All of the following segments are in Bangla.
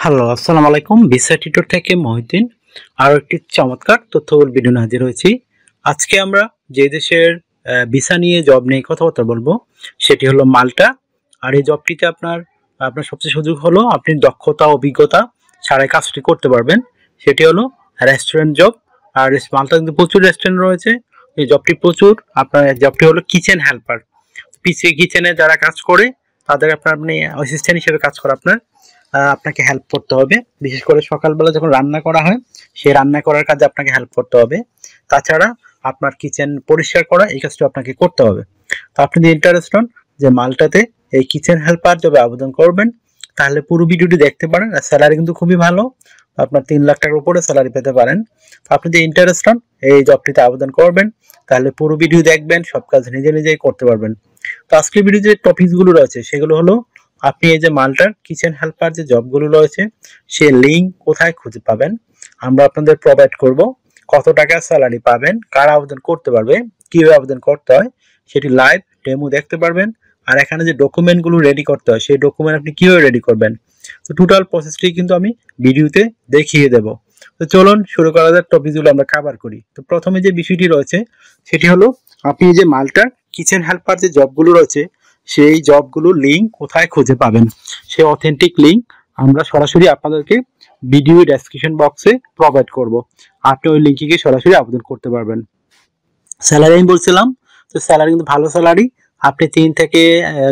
হ্যালো, আসসালামু আলাইকুম। ভিসা টিউটর থেকে মহিউদ্দিন আরও একটি চমৎকার তথ্যবহুল ভিডিও নিয়ে হাজির হয়েছি। আজকে আমরা যে দেশের ভিসা নিয়ে জব নিয়ে কথাবার্তা বলবো সেটি হলো মাল্টা। আর এই জবটিতে আপনার আপনার সবচেয়ে সুযোগ হলো আপনি দক্ষতা অভিজ্ঞতা ছাড়াই কাজটি করতে পারবেন। সেটি হলো রেস্টুরেন্ট জব। আর মাল্টা কিন্তু প্রচুর রেস্টুরেন্ট রয়েছে। এই জবটি প্রচুর আপনার জবটি হলো কিচেন হেল্পার। পিসি কিচেনে যারা কাজ করে তাদের আপনি অ্যাসিস্ট্যান্ট হিসেবে কাজ করে আপনাকে হেল্প করতে হবে। বিশেষ করে সকালবেলা যখন রান্না করা হয় সেই রান্না করার কাজে আপনাকে হেল্প করতে হবে। তাছাড়া আপনার কিচেন পরিষ্কার করা এই কাজটা আপনাকে করতে হবে। তো আপনি যদি ইন্টারেস্টেড হন যে মাল্টাতে এই কিচেন হেল্পার জবে আবেদন করবেন তাহলে পুরো ভিডিওটি দেখতে পারেন। আর স্যালারি কিন্তু খুবই ভালো, আপনার 3 লাখ টাকার উপরে স্যালারি পেতে পারেন। তো আপনি যদি ইন্টারেস্টেড হন এই জবটিতে আবেদন করবেন তাহলে পুরো ভিডিও দেখবেন, সব কাজ নিজে নিজেই করতে পারবেন। তো আজকের ভিডিও যে টপিকসগুলো রয়েছে সেগুলো হলো আপনি এই যে মাল্টার কিচেন হেল্পার যে জবগুলো রয়েছে সে লিঙ্ক কোথায় খুঁজে পাবেন, আমরা আপনাদের প্রোভাইড করব। কত টাকা স্যালারি পাবেন, কারা আবেদন করতে পারবে, কিভাবে আবেদন করতে হয় সেটি লাইভ ডেমো দেখতে পারবেন। আর এখানে যে ডকুমেন্টগুলো রেডি করতে হয় সেই ডকুমেন্ট আপনি কিভাবে রেডি করবেন, তো টোটাল প্রসেসটি কিন্তু আমি ভিডিওতে দেখিয়ে দেব। তো চলুন শুরু করা যাক, টপিকগুলো আমরা কভার করি। তো প্রথমে যে বিষয়টি রয়েছে সেটি হলো আপনি যে মাল্টার কিচেন হেল্পার যে জবগুলো রয়েছে সেই জবগুলোর লিঙ্ক কোথায় খুঁজে পাবেন। সেই অথেন্টিক লিঙ্ক আমরা সরাসরি আপনাদেরকে ভিডিও ডেসক্রিপশন বক্সে প্রোভাইড করব। আপনি ওই লিঙ্কে গিয়ে সরাসরি আবেদন করতে পারবেন। স্যালারি আমি বলছিলাম, তো স্যালারি কিন্তু ভালো স্যালারি। আপনি 3 থেকে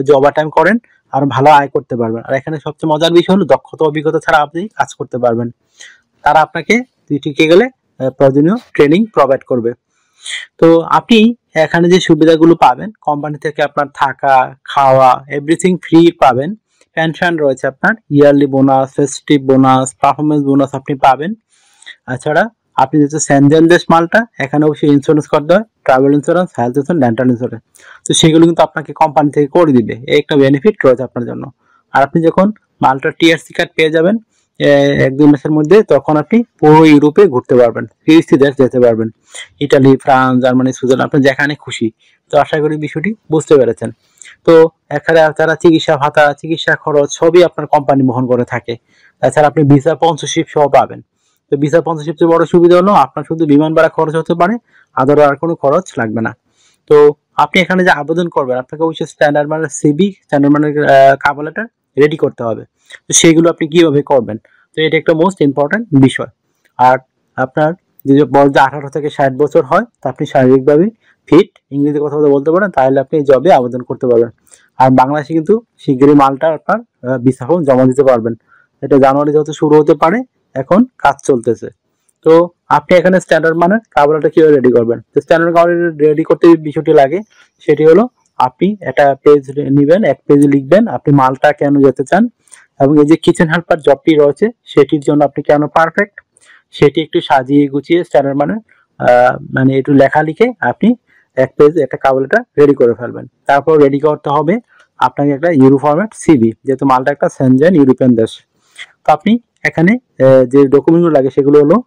যে ওভারটাইম করেন আর ভালো আয় করতে পারবেন। আর এখানে সবচেয়ে মজার বিষয় হলো দক্ষতা অভিজ্ঞতা ছাড়া আপনি কাজ করতে পারবেন। তারা আপনাকে টিকে গেলে প্রয়োজনীয় ট্রেনিং প্রোভাইড করবে। তো আপনি এখানে যে সুবিধাগুলো পাবেন কোম্পানি থেকে আপনার থাকা খাওয়া এভরিথিং ফ্রি পাবেন। পেনশন রয়েছে, আপনার yearly bonus, festive bonus, performance bonus আপনি পাবেন। তাছাড়া আপনি যেহেতু সেনজেন দেশ মালটা, এখানে অবশ্যই ইন্স্যুরেন্স করতে হয়, travel insurance, health insurance, dental insurance. তো সেগুলো কিন্তু আপনাকে কোম্পানি থেকে করে দিবে, এই একটা বেনিফিট রয়েছে আপনার জন্য। আর আপনি যখন মাল্টা টিআরসি কার্ড পেয়ে যাবেন 1-2 মাসের মধ্যে, তখন আপনি পুরো ইউরোপে ঘুরতে পারবেন, 30টি দেশ যেতে পারবেন, ইটালি, ফ্রান্স, জার্মানি, সুইজারল্যান্ড, আপনি যেখানে খুশি। তো আশা করি বিষয়টি বুঝতে পেরেছেন। তো এখানে তারা চিকিৎসা ভাতা, চিকিৎসা খরচ সবই আপনার কোম্পানি বহন করে থাকে। তাছাড়া আপনি ভিসা স্পন্সরশিপ সহ পাবেন। তো ভিসা স্পন্সরশিপ চেয়ে বড় সুবিধা হলো আপনার শুধু বিমান ভাড়া খরচ হতে পারে, আদার আর কোনো খরচ লাগবে না। তো আপনি এখানে যে আবেদন করবেন আপনাকে অবশ্যই স্ট্যান্ডার্ড মানের সিভি, স্ট্যান্ডার্ড মানের কভার লেটার রেডি করতে হবে। তো সেগুলো আপনি কিভাবে করবেন, তো এটা একটা মোস্ট ইম্পর্টেন্ট বিষয়। আর আপনার যদি বয়স 18 থেকে 60 বছর হয় তা আপনি শারীরিকভাবে ফিট, ইংরেজি কথা বলতে পারেন, তাহলে আপনি এই জবে আবেদন করতে পারবেন। আর বাংলাদেশে কিন্তু শীঘ্রই মালটা আপনার ভিসা ফর্ম জমা দিতে পারবেন। এটা জানুয়ারি যত শুরু হতে পারে, এখন কাজ চলতেছে। তো আপনি এখানে স্ট্যান্ডার্ড মানের কাভারটা কিভাবে রেডি করবেন, তো স্ট্যান্ডার্ড কাভার রেডি করতে বিষয়টি লাগে সেটি হলো আপনি একটা পেজ নেবেন, এক পেজে লিখবেন আপনি মালটা কেন যেতে চান এবং এই যে কিচেন হেল্পার জবটি রয়েছে সেটির জন্য আপনি কেন পারফেক্ট, সেটি একটু সাজিয়ে গুছিয়ে স্ট্যান্ডার্ড মানে একটু লেখা লিখে আপনি এক পেজ একটা কাভার লেটার রেডি করে ফেলবেন। তারপর রেডি করতে হবে আপনাকে একটা ইউরো ফরম্যাট সিভি, যেহেতু মালটা একটা সেনজেন ইউরোপিয়ান দেশ। তো আপনি এখানে যে ডকুমেন্টগুলো লাগে সেগুলো হলো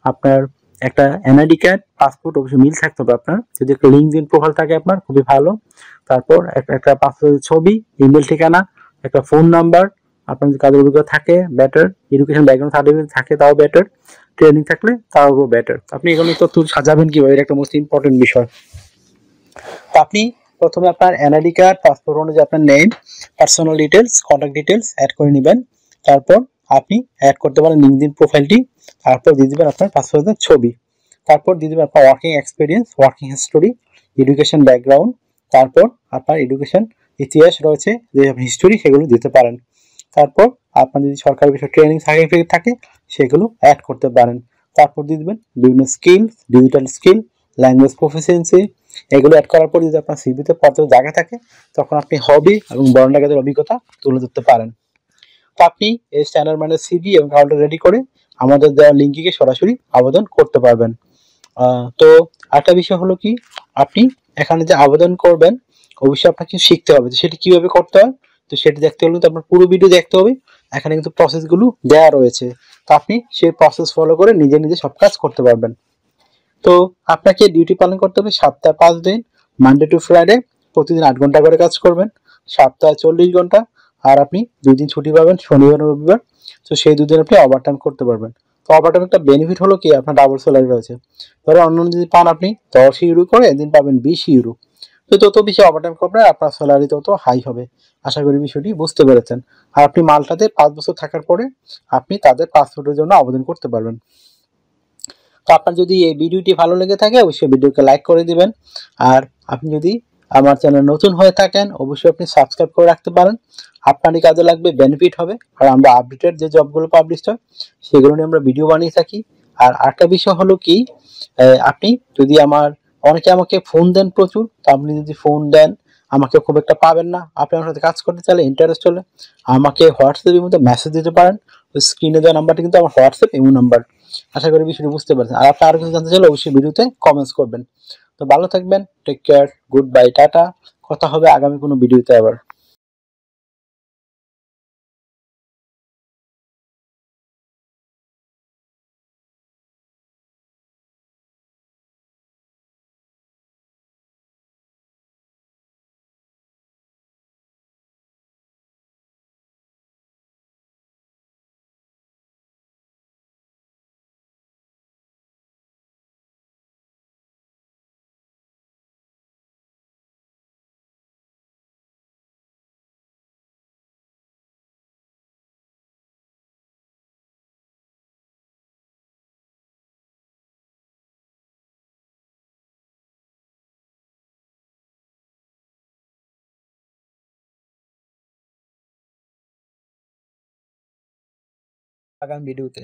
আপনার একটা এনআইডি কার্ড, পাসপোর্ট, অবশ্যই মিল থাকতে হবে আপনার, যদি একটা লিঙ্কডইন প্রোফাইল থাকে আপনার খুবই ভালো। তারপর একটা পাসপোর্টের ছবি, ইমেল ঠিকানা, একটা ফোন নাম্বার, আপনার যদি কাজের অভিজ্ঞতা থাকে বেটার, এডুকেশন ব্যাকগ্রাউন্ড সার্টিফিকেট থাকে তাও বেটার, ট্রেনিং থাকলে তাও বেটার। আপনি এগুলো তথ্য সাজাবেন কিভাবে, এটা একটা মোস্ট ইম্পর্টেন্ট বিষয়। তো আপনি প্রথমে আপনার এনআইডি কার্ড, পাসপোর্ট অনুযায়ী আপনার name, personal details, contact details add করে নেবেন। তারপর আপনি অ্যাড করতে পারেন লিঙ্কডইন প্রোফাইলটি। তারপর দিয়ে দেবেন আপনার পাসপোর্টের ছবি। তারপর দিয়ে দেবেন আপনার working experience, working history, education background. তারপর আপনার এডুকেশন ইতিহাস রয়েছে যে হিস্টোরি, সেগুলো দিতে পারেন। তারপর আপনার যদি সরকারি বিষয়ে ট্রেনিং সার্টিফিকেট থাকে সেগুলো অ্যাড করতে পারেন। তারপর দিয়ে দেবেন বিভিন্ন skill, digital skill, language proficiency, এগুলো অ্যাড করার পর যদি আপনার সিভিতে পর্যাপ্ত জায়গা থাকে তখন আপনি হবি এবং বর্ণনা কাজের অভিজ্ঞতা তুলে ধরতে পারেন। তো আপনি এই স্ট্যান্ডার্ড মানের সিভি এবং কাউন্টার রেডি করে আমাদের দেওয়া লিঙ্কে গিয়ে সরাসরি আবেদন করতে পারবেন। তো আরেকটা বিষয় হলো কি, আপনি এখানে যে আবেদন করবেন অবশ্যই আপনাকে শিখতে হবে, সেটি কিভাবে করতে হয়। তো সেটি দেখতে হলে কিন্তু আপনার পুরো ভিডিও দেখতে হবে, এখানে কিন্তু প্রসেসগুলো দেওয়া রয়েছে। তো আপনি সেই প্রসেস ফলো করে নিজে নিজে সব কাজ করতে পারবেন। তো আপনাকে ডিউটি পালন করতে হবে সপ্তাহে 5 দিন, মানডে টু ফ্রাইডে, প্রতিদিন 8 ঘন্টা করে কাজ করবেন, সপ্তাহে 40 ঘন্টা, আর আপনি 2 দিন ছুটি পাবেন, শনিবার রবিবার। তো সেই 2 দিন আপনি ওভারটাইম করতে পারবেন। তো ওভারটাইম একটা বেনিফিট হলো কি, আপনার ডাবল স্যালারি রয়েছে। ধরো অন্যান্য যদি পান আপনি 10 ইউরো করে, দিন পাবেন 20 ইউরো। তো তত বেশি ওভারটাইম করবেন, আপনার স্যালারি তত হাই হবে। আশা করি বিষয়টি বুঝতে পেরেছেন। আর আপনি মাল্টাতে 5 বছর থাকার পরে আপনি তাদের পাসপোর্টের জন্য আবেদন করতে পারবেন। তো আপনার যদি এই ভিডিওটি ভালো লেগে থাকে অবশ্যই ভিডিওকে লাইক করে দিবেন। আর আপনি যদি আমার চ্যানেল নতুন হয়ে থাকেন অবশ্যই আপনি সাবস্ক্রাইব করে রাখতে পারেন। আপনারই কাজে লাগবে, বেনিফিট হবে। আর আমরা আপডেটেড যে জবগুলো পাবলিশ হয় সেগুলো নিয়ে আমরা ভিডিও বানিয়ে থাকি। আর আরেকটা বিষয় হলো কি, আপনি যদি অনেকে আমাকে ফোন দেন প্রচুর, তো আপনি যদি ফোন দেন আমাকে খুব একটা পাবেন না। আপনি আমার সাথে কাজ করতে চাইলে, ইন্টারেস্ট হলে আমাকে হোয়াটসঅ্যাপের মধ্যে মেসেজ দিতে পারেন। ওই স্ক্রিনে দেওয়া নাম্বারটা কিন্তু আমার হোয়াটসঅ্যাপ ইমো নাম্বার। আশা করি বিষয়টি বুঝতে পারছেন। আর আপনি আরো কিছু জানতে চাইলে অবশ্যই ভিডিওতে কমেন্টস করবেন। তো ভালো থাকবেন, take care, goodbye, tata. কথা হবে আগামী কোনো ভিডিওতে আবার। আগামী ভিডিওতে।